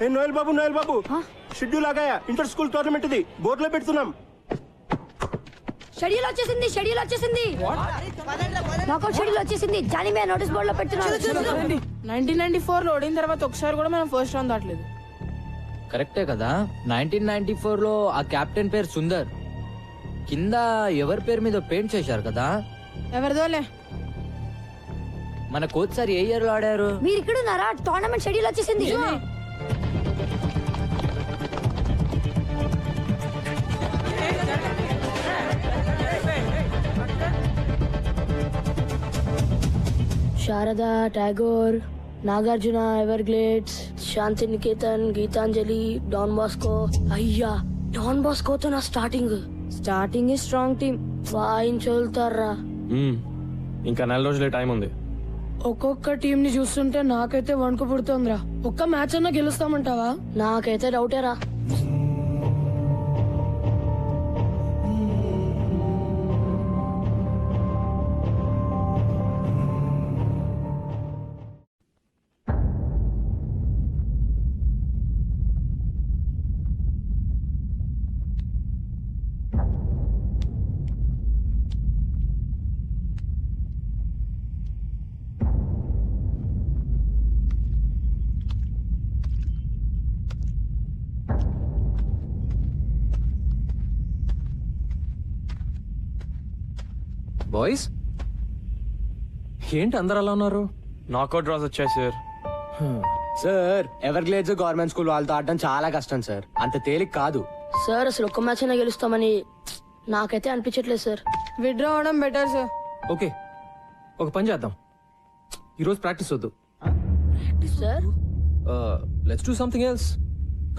ఏ Noel బాబు schedule ఆగాయా? Inter school tournament ఇది, బోర్డులో పెడుతున్నాం. షెడ్యూల్ వచ్చేసింది నాకౌట్ షెడ్యూల్ వచ్చేసింది. జానీ నోటీస్ బోర్డు లో పెడుతున్నాను. 1994 లో ఓడిన తర్వాత ఒకసారి కూడా మనం ఫస్ట్ రౌండ్ దాటలేదు. కరెక్టే కదా. 1994 లో ఆ కెప్టెన్ పేరు సుందర్. కింద ఎవరి పేరు మీద పెయింట్ చేశారు కదా. ఎవరిదోలే. మన కోచ్ సార్ ఏ ఇయర్ లో ఆడారు? మీరు ఇక్కడ ఉన్నారా? టోర్నమెంట్ షెడ్యూల్ వచ్చేసింది. శారదా, టాగోర్, నాగార్జున, ఎవర్గ్లేడ్స్, శాంతి నికేతన్, గీతాంజలి, డాన్ బాస్కో. అయ్యా, డాన్ బాస్కోతో నా స్టార్టింగ్ స్ట్రాంగ్ టీమ్ వాయించోలుతారా. ఇంకా 4 రోజులే టైం ఉంది. ఒక్కొక్క టీం ని చూస్తుంటే నాకైతే వణుకు పుడుతోందిరా. ఒక్క మ్యాచ్ అన్నా గెలుస్తామంటావా? నాకైతే డౌటేరా. బాయ్స్, ఏంటి అందరు అలా ఉన్నారు? నాకౌట్ డ్రాస్ వచ్చాయి sir. Sir, Everglades government school వాళ్ళతో ఆడడం చాలా కష్టం సార్. అంత తేలిక కాదు సార్. అసలు ఒక్క మ్యాచ్ అయినా గెలుస్తామని నాకైతే అనిపించట్లేదు సార్. విత్డ్రా అవడం బెటర్ సార్. ఓకే, ఒక పని చేద్దాం. ఈరోజు ప్రాక్టీస్ వద్దు. Sir let's do something else.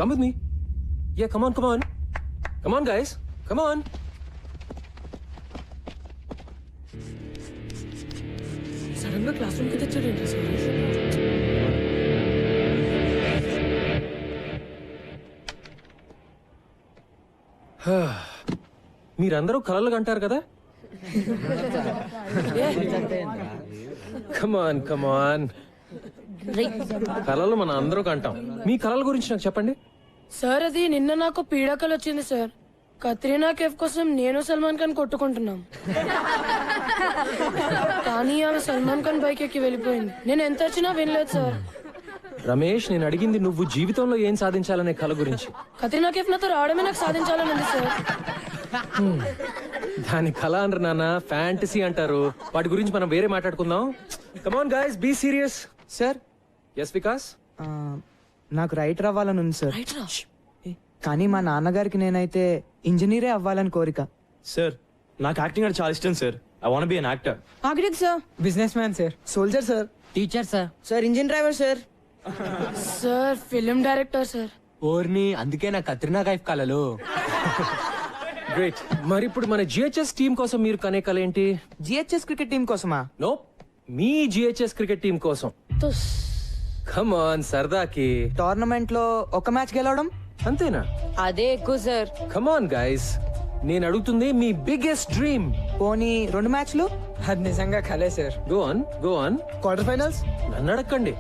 Come with me. Yeah, come on guys, come on. Sudden గా క్లాస్ రూమ్ కి తెచ్చాడు. మీరందరూ కలలు కంటారు కదా. కమాన్ కలలు మన అందరూ కంటాం. మీ కలల గురించి నాకు చెప్పండి. సార్, అది నిన్న నాకు పీడకలు వచ్చింది సార్. కత్రీనా కేఫ్ కోసం నేను సల్మాన్ ఖాన్ కొట్టుకుంటున్నాం. కానీ ఆమె సల్మాన్ ఖాన్ బైక్ ఎక్కి వెళ్ళిపోయింది. నేను ఎంత వచ్చినా వినలేదు సార్. రమేష్, నేను అడిగింది నువ్వు జీవితంలో ఏం సాధించాలనే కల గురించి. కత్రీనా కేఫ్ నాతో రావడమే నాకు సాధించాలని ఉంది సార్. దాని కళ అనరు నాన్న, ఫ్యాంటసీ అంటారు. వాటి గురించి మనం వేరే మాట్లాడుకుందాం. Come on guys, be serious. Sir, yes Vikas. నాకు రైటర్ అవ్వాలని ఉంది సార్. కానీ మా నాన్నగారికి నేనైతే ఇంజనీరే అవ్వాలని కోరిక. సార్, నాకు యాక్టింగ్ అంటే చాలా ఇష్టం sir. I want be an actor. Architect sir. Business man sir. Soldier sir. Teacher sir. Sir, engine driver sir. Sir, film director sir. ఓర్ని, అందుకే నా కత్రినా కైఫ్ కలలు. గ్రేట్. మరి ఇప్పుడు మన జిహెచ్ఎస్ టీం కోసం మీరు కనే కల ఏంటి? జిహెచ్ఎస్ క్రికెట్ టీం కోసమా? నో, మీ జిహెచ్ఎస్ క్రికెట్ టీం కోసం. కమ్ ఆన్, సరదాకి. టోర్నమెంట్ లో ఒక మ్యాచ్ గెలవడం అంతేనా? అదే ఎక్కువ సార్. కమ్ ఆన్ గైస్, నేను అడుగుతుంది మీ బిగ్గెస్ట్ డ్రీమ్. పోనీ 2 మ్యాచ్లు? అది నిజంగా కలే sir. Go on. Quarter finals? నన్ను అడగండి,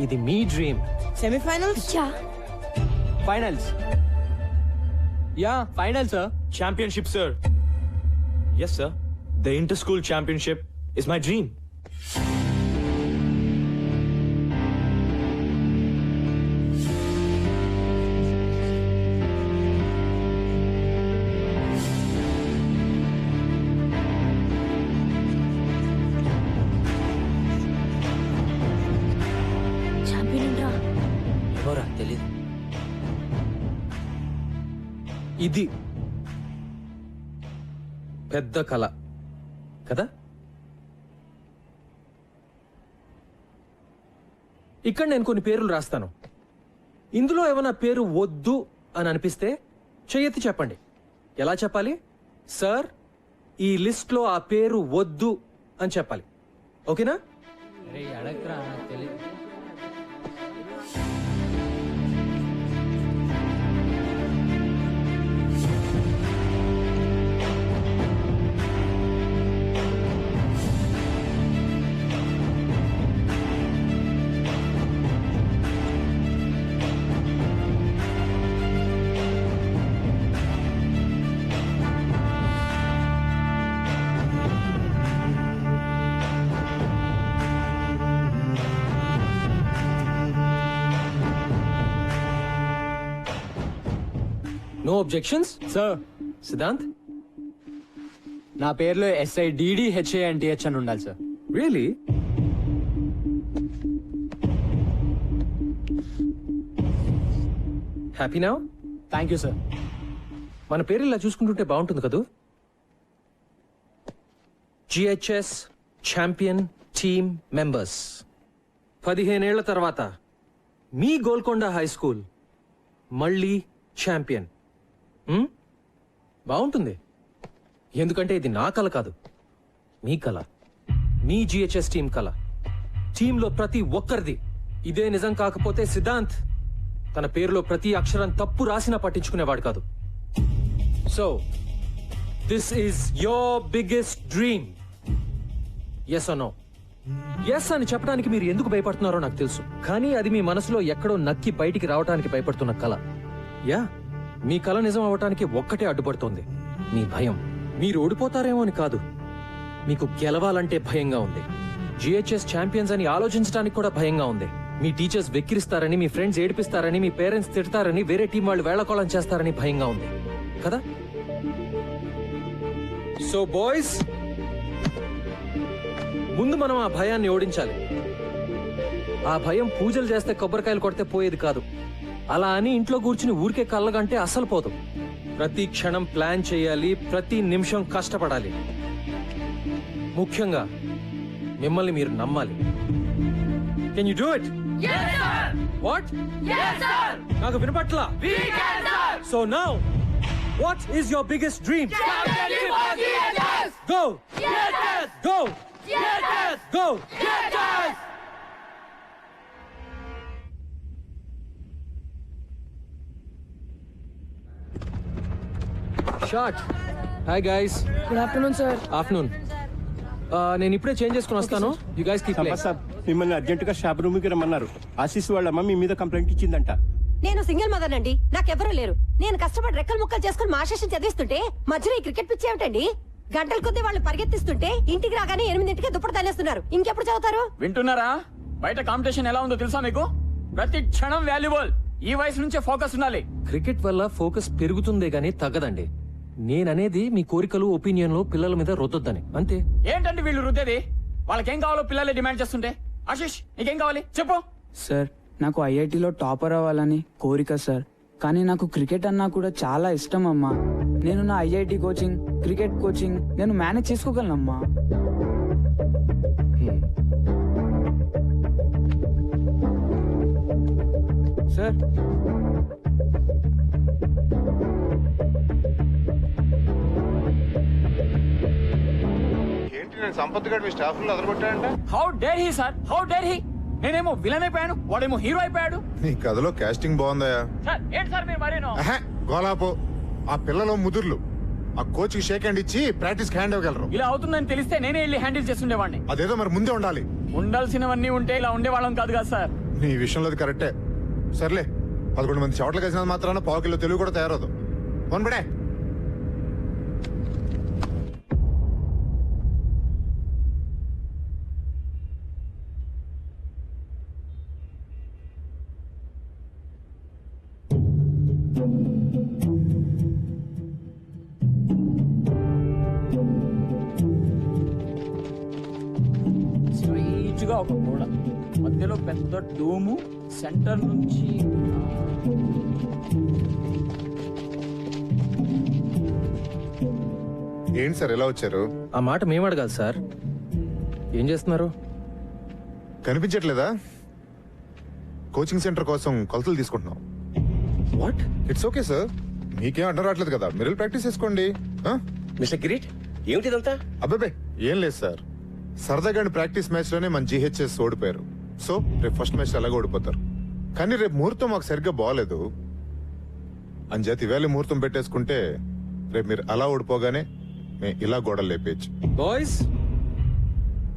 ఇది మీ dream. Semifinals? Finals? Yeah, final sir. Championship, sir. Yes, sir. The inter-school championship is my dream. ఎవరా తెలీదు. ఇది పెద్ద కళ కదా. ఇక్కడ నేను కొన్ని పేర్లు రాస్తాను. ఇందులో ఏమైనా పేరు వద్దు అని అనిపిస్తే చెయ్యెత్తి చెప్పండి. ఎలా చెప్పాలి? సార్, ఈ లిస్ట్ లో ఆ పేరు వద్దు అని చెప్పాలి. ఓకేనా? అడగరా, నాకు తెలీదు. No objections. సార్ సిద్ధాంత్, నా పేరులో SIDDHANTH అని ఉండాలి sir. Really? Happy now? Thank you sir. మన పేరు ఇలా చూసుకుంటుంటే బాగుంటుంది కదూ. GHS champion team members. 15 ఏళ్ల తర్వాత మీ గోల్కొండ హై స్కూల్ మళ్ళీ ఛాంపియన్. బాగుంటుంది, ఎందుకంటే ఇది నా కల కాదు, మీ కల, మీ GHS టీం కల. టీంలో ప్రతి ఒక్కరిది. ఇదే నిజం కాకపోతే సిద్ధాంత్ తన పేరులో ప్రతి అక్షరం తప్పు రాసినా పట్టించుకునేవాడు కాదు. So this is your biggest dream. Yes or no? Yes అని చెప్పడానికి మీరు ఎందుకు భయపడుతున్నారో నాకు తెలుసు, కానీ అది మీ మనసులో ఎక్కడో నక్కి బయటికి రావడానికి భయపడుతున్న కల. యా, మీ కల నిజం అవటానికి ఒక్కటే అడ్డుపడుతోంది, మీ భయం. మీరు ఓడిపోతారేమో అని కాదు, మీకు గెలవాలంటే భయంగా ఉంది. GHS ఛాంపియన్స్ అని ఆలోచించడానికి కూడా భయంగా ఉంది. మీ టీచర్స్ వెక్కిరిస్తారని, మీ ఫ్రెండ్స్ ఏడిపిస్తారని, మీ పేరెంట్స్ తిడతారని, వేరే టీం వాళ్ళు వేళకోళం చేస్తారని భయంగా ఉంది కదా. సో బాయ్స్, ముందు మనం ఆ భయాన్ని ఓడించాలి. ఆ భయం పూజలు చేస్తే కొబ్బరికాయలు కొడితే పోయేది కాదు. అలా అని ఇంట్లో కూర్చుని ఊరికే కళ్ళగంటే అస్సలు పోదు. ప్రతి క్షణం ప్లాన్ చేయాలి, ప్రతి నిమిషం కష్టపడాలి. ముఖ్యంగా మిమ్మల్ని మీరు నమ్మాలి. Can you do it? What? నాకు వినపట్లా. So now what is your biggest dream? Go go go! Shot. Hi guys. Good afternoon sir. Afternoon. నేను ఇప్పుడే చేంజ్ చేసుకుని వస్తాను. You guys keep playing. Sir, మిమ్మల్ని అర్జెంట్ గా షాప్ రూమ్ కి రమ్మన్నారు. ఆశీస్ వాళ్ళమ్మ మీ మీద కంప్లైంట్ ఇచ్చిందంట. నేను సింగిల్ మదర్ అండి, నాకెవరూ లేరు. నేను కష్టపడి రెక్కలు ముక్కలు చేసుకుని మా సెషన్ చదివిస్తుంటే మధ్యలో ఈ క్రికెట్ పిచ్చి ఏమిటండి? గంటల కొద్దీ వాళ్ళు పరిగెత్తిస్తుంటే ఇంటికి రాగానే 8ంటికే దుప్పటి తనేస్తున్నారు. ఇంకెప్పుడు చదువుతారు? వింటున్నారా? బయట కాంపిటీషన్ ఎలా ఉందో తెలుసా మీకు? ప్రతి క్షణం వాల్యుబుల్. ఈ వయసు నుంచే ఫోకస్ ఉండాలి. క్రికెట్ వల్ల ఫోకస్ పెరుగుతుందే గానీ తగ్గదండి. నేననేది మీ కోరికలు, ఒపీనియన్లు పిల్లల మీద రుద్దొద్దని, అంతే. ఏంటంటే వీళ్ళు రుద్దేది? వాళ్ళకేం కావాలో పిల్లలే డిమాండ్ చేస్తుంటే. ఆశీష్, నీకేం కావాలి చెప్పు. సార్, నాకు ఐఐటిలో టాపర్ అవ్వాలని కోరిక సార్, కానీ నాకు క్రికెట్ అన్నా కూడా చాలా ఇష్టం అమ్మా. నేను నా ఐఐటి కోచింగ్, క్రికెట్ కోచింగ్ నేను మేనేజ్ చేసుకోగలనమ్మా. సార్, ఏంటి నేను సంపత్ గారు మీ స్టాఫ్ లో అదరగొట్టాడంట? How dare he sir, how dare he. నేనేమో విలన్ అయిపోయాను, వాడేమో హీరో అయిపోయాడు. నీ కథలో కాస్టింగ్ బాగుందయా? సార్ ఏంటి సార్ మీరు మరేనో? గోలాపో. ఆ పిల్లలు ముదుర్లు ఆ కోచ్ కి షేక్ హ్యాండ్ ఇచ్చి ప్రాక్టీస్ హ్యాండ్ ఇవ్వగలరు. ఇలా అవుతుందని తెలిస్తే నేనే వెళ్ళి హ్యాండిల్ చేస్తుండేవాడిని. అదేదో మరి ముందే ఉండాలి. ఉండాల్సినవన్నీ ఉంటే ఇలా ఉండేవాళ్ళం కాదు కదా సార్. నీ విషయంలో అది కరెక్టే. సర్లే, 11 మంది చోట్ల కలిసినంత మాత్రాన పావు కిలో తెలుగు కూడా తయారవుదు. వన్బడే. స్ట్రైట్ గా ఒక గోడ, మధ్యలో పెద్ద డోము, సెంటర్ నుంచి ఏంటి సార్ ఎలా వచ్చారు? ఆ మాట మేము అడగాలి సార్. ఏం చేస్తున్నారు? కనిపించట్లేదా? కోచింగ్ సెంటర్ కోసం కొలతలు తీసుకుంటున్నాం. వాట్? ఇట్స్ ఓకే సార్, మీకేం అడ్డం రావట్లేదు కదా, మీరు ప్రాక్టీస్ చేసుకోండి. మిస్టర్ కిరీట్, ఏమిటిదంతా? అబ్బాబే ఏం లేదు సార్, సరదాగా ప్రాక్టీస్ మ్యాచ్ లోనే మన GHS ఓడిపోయారు. సో రేపు ఫస్ట్ మ్యాచ్ అలాగే ఓడిపోతారు. కానీ రేపు ముహూర్తం మాకు సరిగ్గా బాగలేదు. అంచేత ఇవాళ ముహూర్తం పెట్టేసుకుంటే రేపు మీరు అలా ఓడిపోగానే మేము ఇలా గోడలు లేపేయచ్చు. బాయ్స్,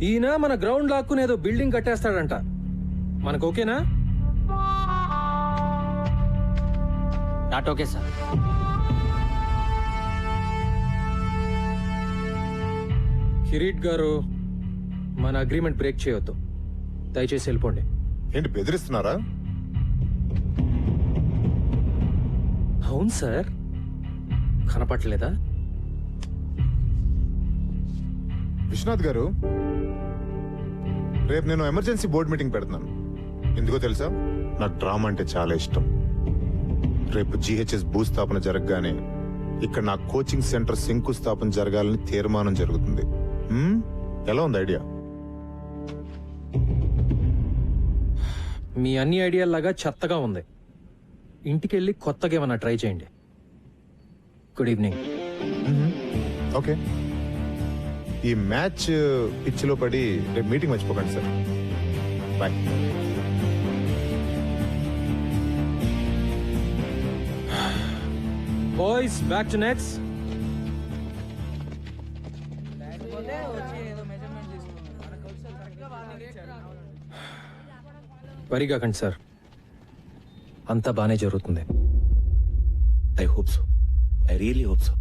ఈయన మన గ్రౌండ్ లాక్కుని ఏదో బిల్డింగ్ కట్టేస్తాడంట. మనకు ఓకేనా? Not okay sir. కిరీట్ గారు, మన అగ్రిమెంట్ బ్రేక్ చేయొద్దు. దయచేసి వెళ్ళిపోండి. ఏంటి బెదిరిస్తున్నారా? అవును సార్, కనపట్లేదా? విశ్వనాథ్ గారు, రేపు నేను ఎమర్జెన్సీ బోర్డ్ మీటింగ్ పెడుతున్నాను. ఎందుకో తెలుసా? నాకు డ్రామా అంటే చాలా ఇష్టం. రేపు జిహెచ్ఎస్ భూస్థాపన జరగగానే ఇక్కడ నా కోచింగ్ సెంటర్ శంకుస్థాపన జరగాలని తీర్మానం జరుగుతుంది. ఎలా ఉంది ఐడియా? మీ అన్ని ఐడియాలాగా చెత్తగా ఉంది. ఇంటికెళ్ళి కొత్తగా ఏమన్నా ట్రై చేయండి. Good evening. ఓకే, ఈ మ్యాచ్ పిచ్చిలో పడి రేపు మీటింగ్ మర్చిపోకండి sir. Bye. Boys, back to nets. Worry కాకండి సార్, అంతా బానే జరుగుతుంది. I hope so. I really hope so.